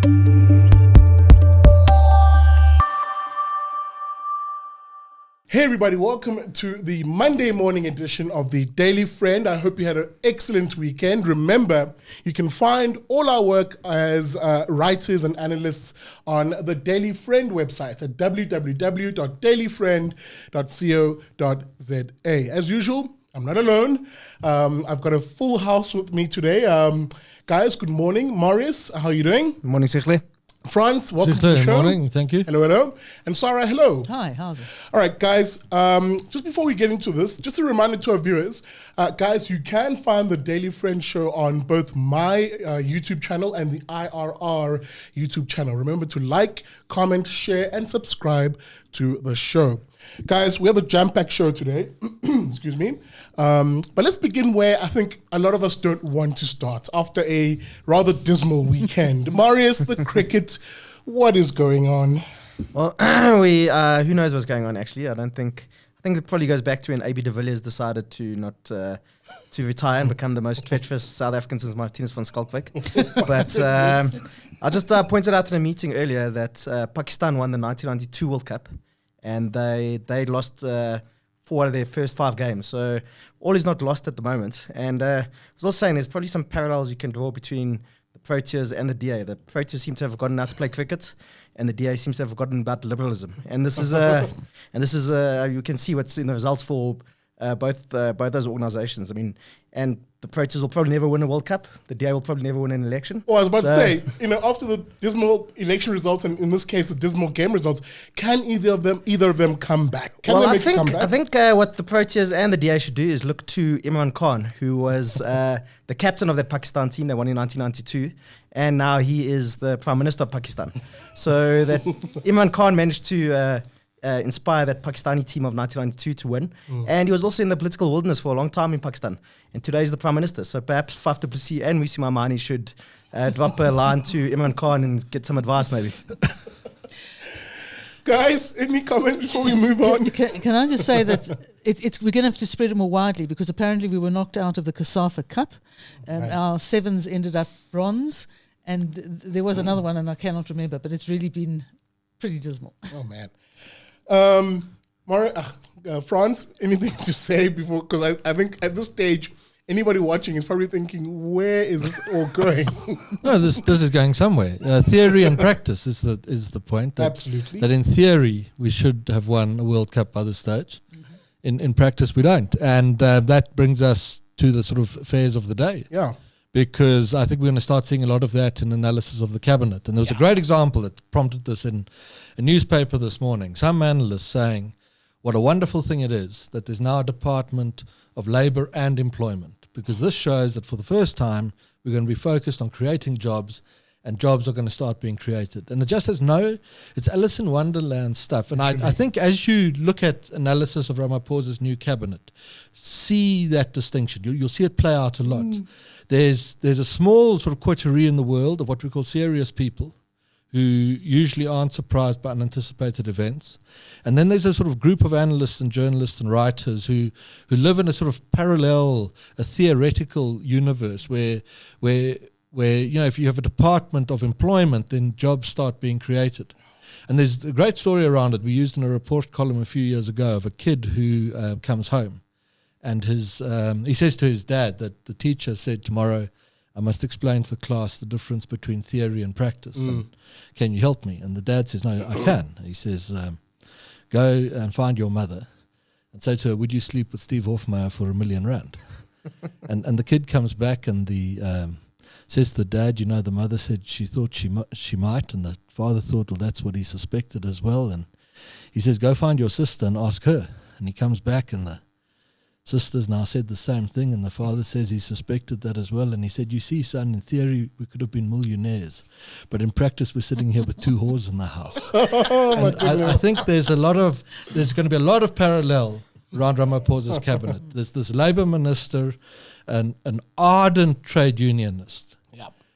Hey everybody, welcome to the Monday morning edition of the Daily Friend. I hope you had an excellent weekend. Remember, you can find all our work as writers and analysts on the Daily Friend website at www.dailyfriend.co.za. As usual, I'm not alone. I've got a full house with me today. Guys, good morning. Marius, how are you doing? Good morning, Sichle. France, welcome to the show. Good morning, thank you. Hello, hello. And Sarah, hello. Hi, how's it? All right, guys, just before we get into this, just a reminder to our viewers, guys, you can find the Daily Friend show on both my YouTube channel and the IRR YouTube channel. Remember to like, comment, share, and subscribe to the show. Guys, we have a jam-packed show today. Excuse me. But let's begin where I think a lot of us don't want to start after a rather dismal weekend. Marius, the cricket, what is going on? Well, who knows what's going on, actually. I think it probably goes back to when AB de Villiers decided to not to retire and become the most treacherous South African since Martinus van Schalkwyk. But I just pointed out in a meeting earlier that Pakistan won the 1992 World Cup. And they lost 4 out of their first 5 games. So all is not lost at the moment. And I was also saying there's probably some parallels you can draw between the Proteas and the DA. The Proteas seem to have forgotten how to play cricket, and the DA seems to have forgotten about liberalism. And this is you can see what's in the results for both those organizations. I mean, and the Proteas will probably never win a World Cup. The DA will probably never win an election. Well, I was about to say, after the dismal election results, and in this case, the dismal game results, can either of them come back? Can they make a comeback? I think what the Proteas and the DA should do is look to Imran Khan, who was the captain of that Pakistan team that won in 1992, and now he is the Prime Minister of Pakistan. So that Imran Khan managed to inspire that Pakistani team of 1992 to win. And he was also in the political wilderness for a long time in Pakistan. And today he's the Prime Minister. So perhaps Faf du Plessis and Wissy Maimane should drop a line to Imran Khan and get some advice maybe. Guys, any comments before we move on? Can I just say that we're going to have to spread it more widely, because apparently we were knocked out of the Kasafa Cup. Our sevens ended up bronze. And there was another one, and I cannot remember, but it's really been pretty dismal. Oh, man. France, anything to say before? Because I think at this stage, anybody watching is probably thinking, where is this all going? No, this is going somewhere. Theory and practice is the point. Absolutely. That in theory we should have won a World Cup by this stage. Mm-hmm. In practice we don't, and that brings us to the sort of affairs of the day. Yeah. Because I think we're going to start seeing a lot of that in analysis of the cabinet. And there was a great example that prompted this in a newspaper this morning. Some analysts saying what a wonderful thing it is that there's now a Department of Labour and Employment, because this shows that for the first time we're going to be focused on creating jobs, and jobs are going to start being created. And it just has it's Alice in Wonderland stuff. And I think as you look at analysis of Ramaphosa's new cabinet, see that distinction. You'll see it play out a lot. There's a small sort of coterie in the world of what we call serious people who usually aren't surprised by unanticipated events. And then there's a sort of group of analysts and journalists and writers who live in a sort of parallel, a theoretical universe where if you have a Department of Employment, then jobs start being created. And there's a great story around it we used in a report column a few years ago of a kid who comes home. And he says to his dad that the teacher said, tomorrow I must explain to the class the difference between theory and practice. And can you help me? And the dad says, no, I can. And he says, go and find your mother and say to her, would you sleep with Steve Hofmeyer for R1 million? and the kid comes back and says to the dad, the mother said she thought she might. And the father thought, well, that's what he suspected as well. And he says, go find your sister and ask her. And he comes back and the sisters now said the same thing, and the father says he suspected that as well. And he said, you see, son, in theory we could have been millionaires, but in practice we're sitting here with 2 whores in the house. And I think there's going to be a lot of parallel around Ramaphosa's cabinet. There's this Labour minister, an ardent trade unionist,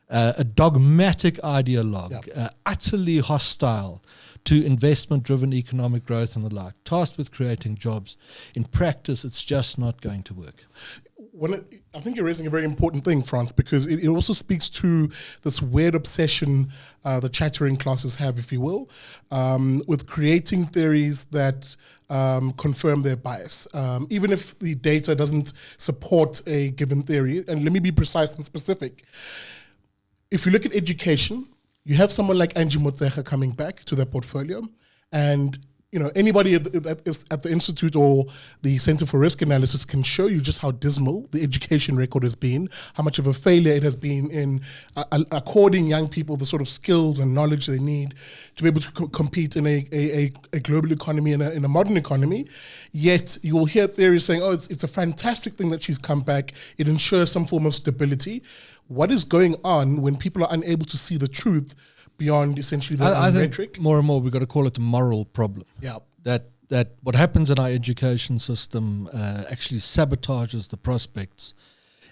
a dogmatic ideologue, utterly hostile to investment-driven economic growth and the like, tasked with creating jobs. In practice, it's just not going to work. I think you're raising a very important thing, France, because it also speaks to this weird obsession the chattering classes have, if you will, with creating theories that confirm their bias, even if the data doesn't support a given theory. And let me be precise and specific. If you look at education, you have someone like Angie Motshekga coming back to their portfolio, and anybody at the Institute or the Center for Risk Analysis can show you just how dismal the education record has been, how much of a failure it has been in according young people the sort of skills and knowledge they need to be able to compete in a global economy, in a modern economy. Yet you will hear theories saying, oh, it's a fantastic thing that she's come back. It ensures some form of stability. What is going on when people are unable to see the truth beyond essentially the rhetoric? Think more and more we've got to call it a moral problem. Yeah. That what happens in our education system actually sabotages the prospects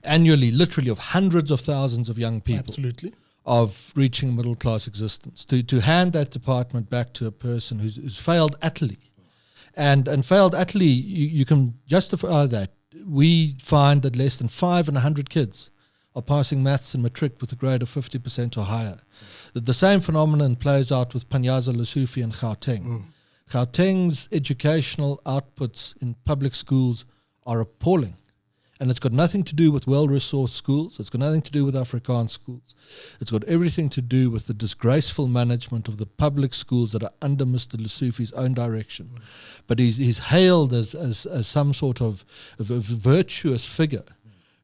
annually, literally, of hundreds of thousands of young people. Absolutely. Of reaching middle class existence. To hand that department back to a person who's failed utterly, and failed utterly, you can justify that. We find that less than 5 in 100 kids are passing maths and matric with a grade of 50% or higher. The same phenomenon plays out with Panyaza Lesotho and Gauteng. Gauteng's educational outputs in public schools are appalling. And it's got nothing to do with well-resourced schools. It's got nothing to do with Afrikaans schools. It's got everything to do with the disgraceful management of the public schools that are under Mr. Lesotho's own direction. But he's hailed as some sort of a virtuous figure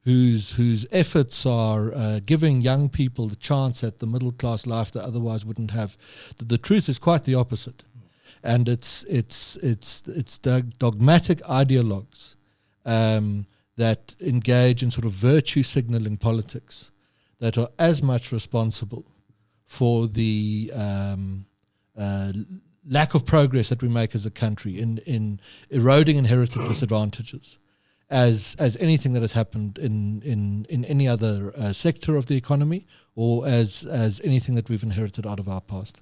whose efforts are giving young people the chance at the middle-class life they otherwise wouldn't have. The truth is quite the opposite. And it's dogmatic ideologues that engage in sort of virtue signaling politics that are as much responsible for the lack of progress that we make as a country in eroding inherited disadvantages as anything that has happened in any other sector of the economy, or as anything that we've inherited out of our past.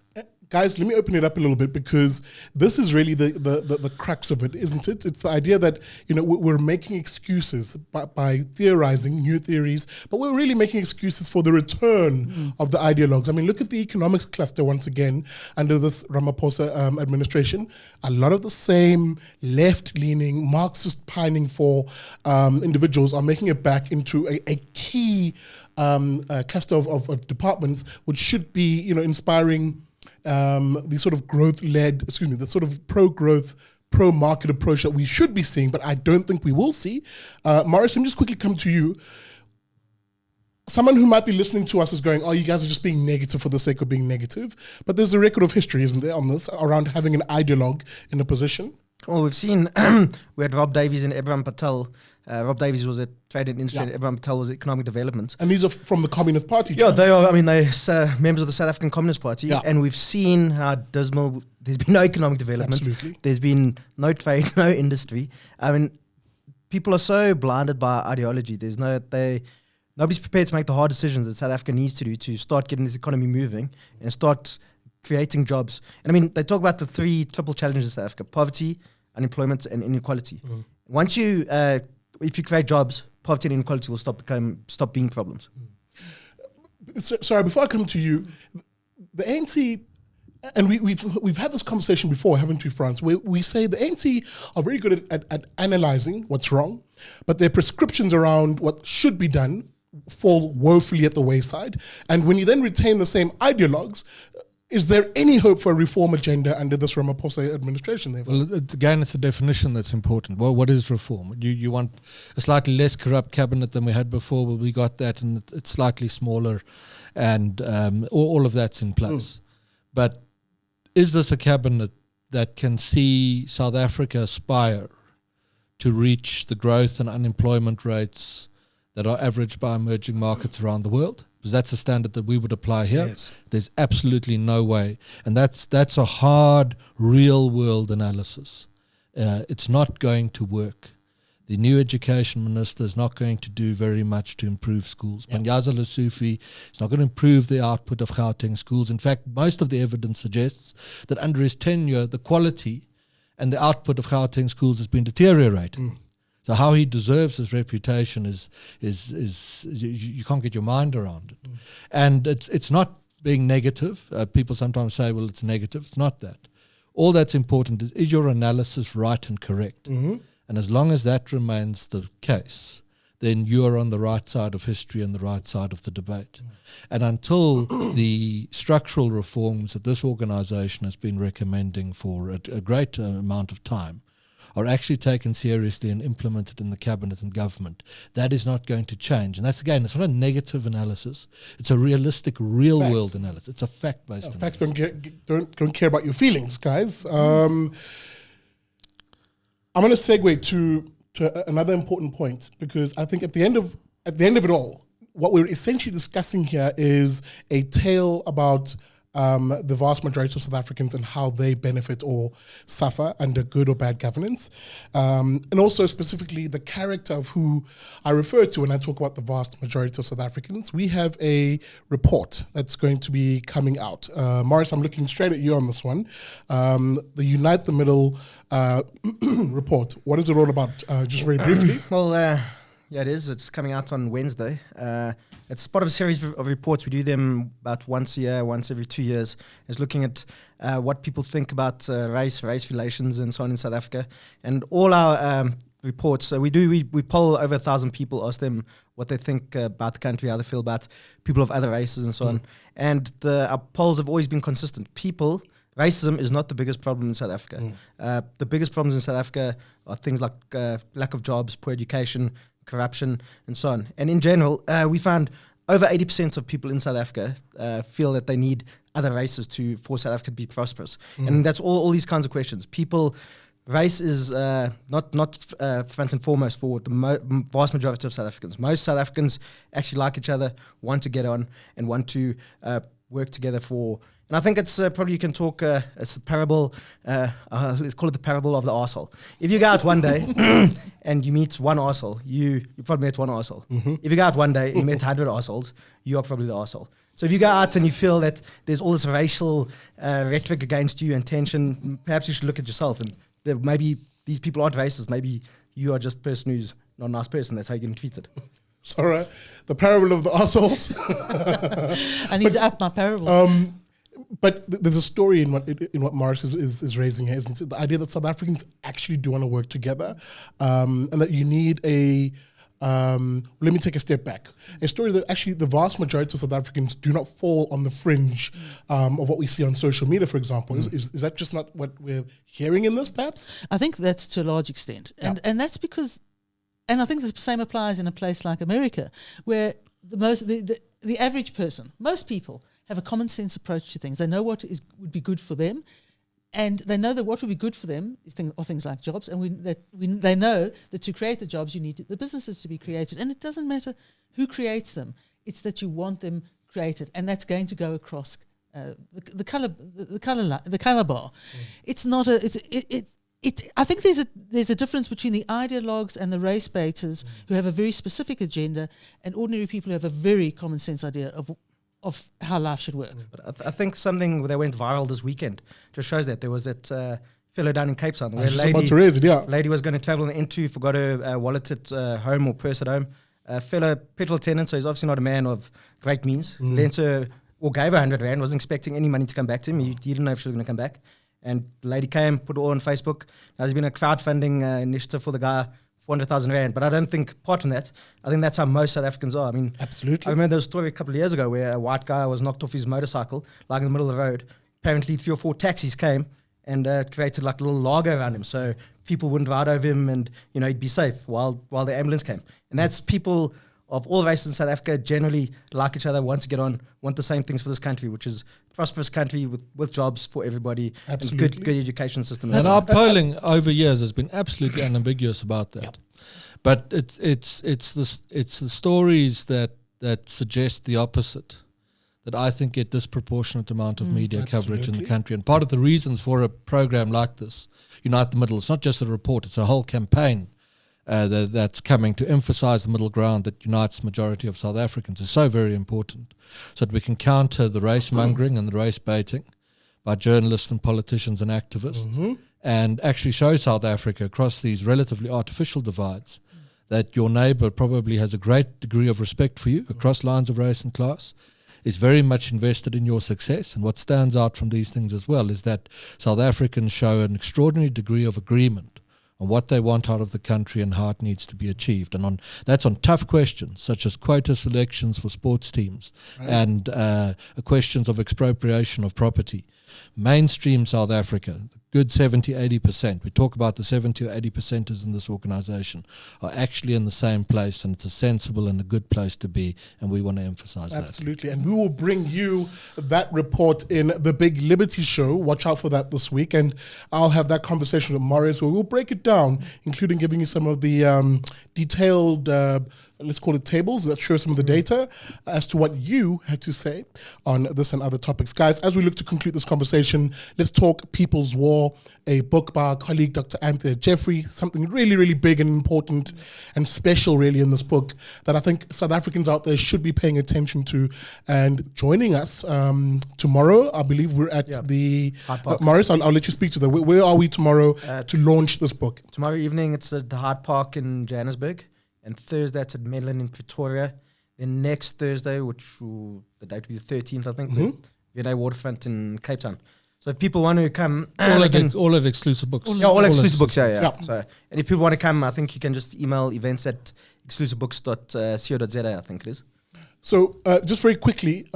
Guys, let me open it up a little bit, because this is really the crux of it, isn't it? It's the idea that we're making excuses by theorizing new theories, but we're really making excuses for the return of the ideologues. I mean, look at the economics cluster once again under this Ramaphosa administration. A lot of the same left-leaning, Marxist pining for individuals are making it back into a key cluster of departments, which should be inspiring the sort of the sort of pro-growth, pro-market approach that we should be seeing, but I don't think we will see. Morris, let me just quickly come to you. Someone who might be listening to us is going, oh, you guys are just being negative for the sake of being negative. But there's a record of history, isn't there, on this, around having an ideologue in a position? Well, we've seen, we had Rob Davies and Abraham Patel. Rob Davies was at Trade and Industry, and Abraham Patel was at Economic Development. And these are from the Communist Party. Yeah, they are. I mean, they're members of the South African Communist Party. Yeah. And we've seen how dismal, there's been no economic development. Absolutely. There's been no trade, no industry. I mean, people are so blinded by ideology. Nobody's prepared to make the hard decisions that South Africa needs to do to start getting this economy moving and start creating jobs. And I mean, they talk about the 3 triple challenges in South Africa: poverty, unemployment, and inequality. Once you if you create jobs, poverty and inequality will stop being problems. Sorry, before I come to you, the ANC, and we've had this conversation before, haven't we, France? We say the ANC are very good at analysing what's wrong, but their prescriptions around what should be done fall woefully at the wayside. And when you then retain the same ideologues, is there any hope for a reform agenda under this Ramaphosa administration? Well, again, it's the definition that's important. Well, what is reform? You want a slightly less corrupt cabinet than we had before? Well, we got that, and it's slightly smaller, and all of that's in place. But is this a cabinet that can see South Africa aspire to reach the growth and unemployment rates that are averaged by emerging markets around the world? Because that's a standard that we would apply here. Yes. There's absolutely no way. And that's a hard, real-world analysis. It's not going to work. The new education minister is not going to do very much to improve schools. Panyaza Lesotho is not going to improve the output of Gauteng schools. In fact, most of the evidence suggests that under his tenure, the quality and the output of Gauteng schools has been deteriorating. So how he deserves his reputation is you can't get your mind around it. And it's not being negative. People sometimes say, well, it's negative. It's not that. All that's important is your analysis right and correct? And as long as that remains the case, then you are on the right side of history and the right side of the debate. And until the structural reforms that this organization has been recommending for a great amount of time are actually taken seriously and implemented in the cabinet and government, that is not going to change. And that's, again, it's not a negative analysis. It's a realistic, real-world analysis. It's a fact-based analysis. Facts don't care about your feelings, guys. I'm going to segue to another important point, because I think at the end of it all, what we're essentially discussing here is a tale about the vast majority of South Africans and how they benefit or suffer under good or bad governance. And also specifically the character of who I refer to when I talk about the vast majority of South Africans. We have a report that's going to be coming out. Morris, I'm looking straight at you on this one. The Unite the Middle report. What is it all about? Just very briefly. Well, yeah, it is. It's coming out on Wednesday. It's part of a series of reports. We do them about once a year, once every 2 years. It's looking at what people think about race relations and so on in South Africa. And all our reports, we poll over 1,000 people, ask them what they think about the country, how they feel about people of other races and so on. And our polls have always been consistent. Racism is not the biggest problem in South Africa. The biggest problems in South Africa are things like lack of jobs, poor education, corruption, and so on. And in general, we found over 80% of people in South Africa feel that they need other races for South Africa to be prosperous. And that's all these kinds of questions. Race is not front and foremost for the vast majority of South Africans. Most South Africans actually like each other, want to get on, and want to work together for. And I think it's probably you can talk. It's the parable. Let's call it the parable of the arsehole. If you go out one day and you meet one arsehole, you probably met one arsehole. If you go out one day and you met 100 arseholes, you are probably the arsehole. So if you go out and you feel that there's all this racial rhetoric against you and tension, perhaps you should look at yourself and maybe these people aren't racist. Maybe you are just a person who's not a nice person. That's how you're getting treated. Sorry, the parable of the arseholes. I need to up my parable. But there's a story in what Morris is raising here, isn't it? The idea that South Africans actually do want to work together, and that you need let me take a step back. A story that actually the vast majority of South Africans do not fall on the fringe of what we see on social media, for example. Is that just not what we're hearing in this, perhaps? I think that's to a large extent. And that's because, and I think the same applies in a place like America, where the average person, most people, have a common sense approach to things. They know what would be good for them, and they know that what would be good for them are things like jobs. And they know that to create the jobs, you need the businesses to be created. And it doesn't matter who creates them; it's that you want them created, and that's going to go across the color bar. It's not I think there's a difference between the ideologues and the race baiters who have a very specific agenda, and ordinary people who have a very common sense idea of how life should work. But I think something that went viral this weekend just shows that. There was that fellow down in Cape Town where a lady was going to travel into, forgot her wallet at home or purse at home. A fellow petrol attendant, so he's obviously not a man of great means, lent her or gave her 100 rand, wasn't expecting any money to come back to him. He didn't know if she was going to come back. And the lady came, put it all on Facebook. Now there's been a crowdfunding initiative for the guy, 400,000 rand. But I don't think, apart from that, I think that's how most South Africans are. I mean, absolutely. I remember there was a story a couple of years ago where a white guy was knocked off his motorcycle, like in the middle of the road. Apparently 3 or 4 taxis came and created like a little lager around him, so people wouldn't ride over him, and he'd be safe while the ambulance came. And that's people of all races in South Africa generally like each other, want to get on, want the same things for this country, which is a prosperous country with jobs for everybody, absolutely, and good education system. And our polling over years has been absolutely unambiguous about that. Yep. But it's the stories that suggest the opposite that I think get disproportionate amount of media coverage in the country. And part of the reasons for a program like this, Unite the Middle, it's not just a report, it's a whole campaign that's coming to emphasize the middle ground that unites the majority of South Africans is so very important, so that we can counter the race mongering and the race baiting by journalists and politicians and activists, and actually show South Africa across these relatively artificial divides that your neighbor probably has a great degree of respect for you across lines of race and class, is very much invested in your success. And what stands out from these things as well is that South Africans show an extraordinary degree of agreement on what they want out of the country and how it needs to be achieved. And that's on tough questions, such as quota selections for sports teams and questions of expropriation of property. Mainstream South Africa, good 70, 80%. We talk about the 70 or 80%ers in this organization are actually in the same place, and it's a sensible and a good place to be, and we want to emphasize that. Absolutely. And we will bring you that report in the Big Liberty Show. Watch out for that this week. And I'll have that conversation with Marius where we'll break it down, including giving you some of the detailed let's call it tables that show some of the data as to what you had to say on this and other topics. Guys, as we look to conclude this conversation, let's talk People's War, a book by our colleague, Dr. Anthea Jeffrey, something really, really big and important and special really in this book that I think South Africans out there should be paying attention to. And joining us tomorrow, I believe we're at the... Maurice, I'll let you speak to that. Where are we tomorrow to launch this book? Tomorrow evening, it's at the Hyde Park in Johannesburg. And Thursday, it's at Medlin in Pretoria. Then next Thursday, the date will be the 13th, I think, the V&A Waterfront in Cape Town. So if people want to come... all at Exclusive Books. All Exclusive Books, yeah. So, and if people want to come, I think you can just email events@exclusivebooks.co.za, I think it is. So just very quickly,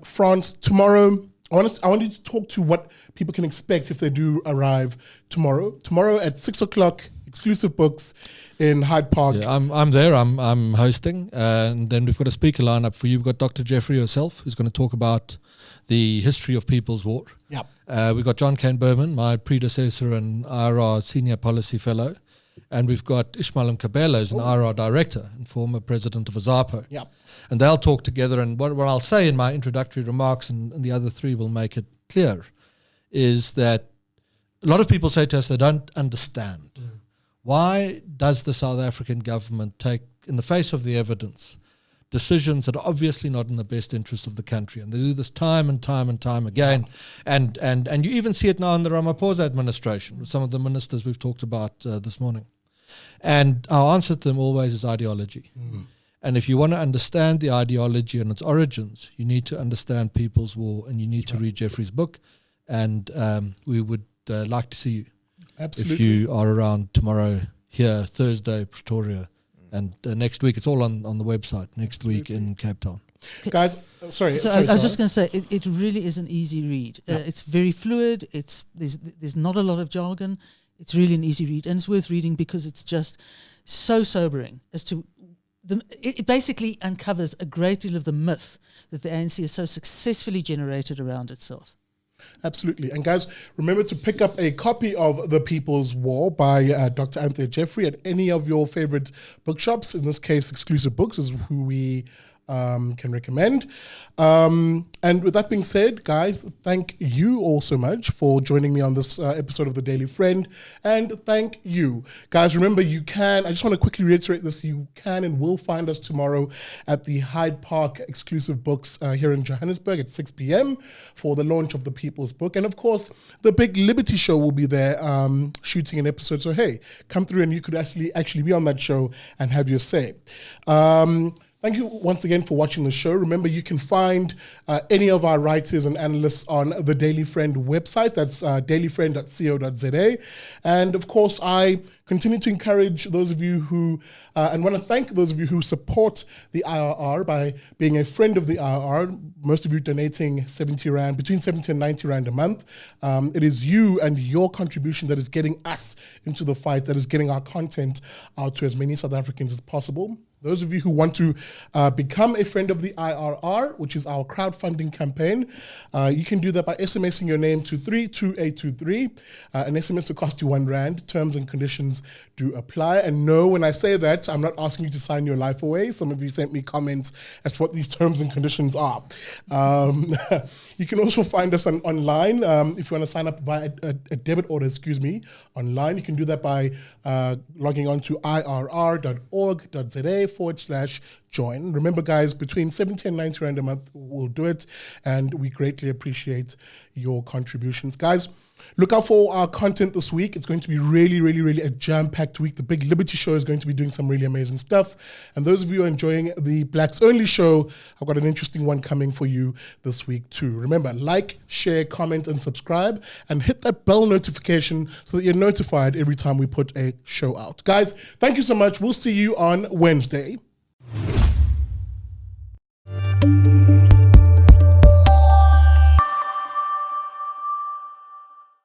France, tomorrow... I want you to talk to what people can expect if they do arrive tomorrow. Tomorrow at 6 o'clock, Exclusive Books in Hyde Park. Yeah, I'm there. I'm hosting, and then we've got a speaker lineup for you. We've got Dr. Jeffrey herself, who's going to talk about the history of People's War. Yeah. We've got John Kane Berman, my predecessor and IRR Senior Policy Fellow, and we've got Ishmael Mkabela, who's an IRR Director and former President of AZAPO. Yeah. And they'll talk together. And what I'll say in my introductory remarks, and the other three will make it clear, is that a lot of people say to us they don't understand. Why does the South African government take, in the face of the evidence, decisions that are obviously not in the best interest of the country? And they do this time and time and time again. Yeah. And you even see it now in the Ramaphosa administration with some of the ministers we've talked about this morning. And our answer to them always is ideology. And if you want to understand the ideology and its origins, you need to understand People's War, and you need to read Jeffrey's book. And we would like to see you. Absolutely. If you are around tomorrow here, Thursday, Pretoria, and next week, it's all on the website, next week in Cape Town. Guys, sorry. I was just going to say, it really is an easy read. It's very fluid. There's not a lot of jargon. It's really an easy read, and it's worth reading because it's just so sobering as to... It basically uncovers a great deal of the myth that the ANC has so successfully generated around itself. Absolutely. And guys, remember to pick up a copy of The People's War by Dr. Anthea Jeffrey at any of your favorite bookshops. In this case, Exclusive Books is who we can recommend. And with that being said, guys, thank you all so much for joining me on this episode of The Daily Friend. And thank you. Guys, remember, I just want to quickly reiterate this, you can and will find us tomorrow at the Hyde Park Exclusive Books here in Johannesburg at 6 p.m. for the launch of The People's Book. And of course, the Big Liberty Show will be there shooting an episode. So hey, come through and you could actually be on that show and have your say. Thank you once again for watching the show. Remember, you can find any of our writers and analysts on the Daily Friend website. That's dailyfriend.co.za. And of course, I continue to encourage those of you who, and want to thank those of you who support the IRR by being a friend of the IRR, most of you donating 70 Rand, between 70 and 90 Rand a month. It is you and your contribution that is getting us into the fight, that is getting our content out to as many South Africans as possible. Those of you who want to become a friend of the IRR, which is our crowdfunding campaign, you can do that by SMSing your name to 32823. An SMS will cost you 1 Rand. Terms and conditions do apply. And no, when I say that, I'm not asking you to sign your life away. Some of you sent me comments as to what these terms and conditions are. You can also find us online. If you want to sign up via a debit order, online, you can do that by logging on to irr.org.za join. Remember, guys, between 70 and 90 Rand a month, we'll do it. And we greatly appreciate your contributions. Guys, look out for our content this week. It's going to be really, really, really a jam-packed week. The Big Liberty Show is going to be doing some really amazing stuff. And those of you who are enjoying the Blacks Only Show, I've got an interesting one coming for you this week too. Remember, like, share, comment, and subscribe. And hit that bell notification so that you're notified every time we put a show out. Guys, thank you so much. We'll see you on Wednesday.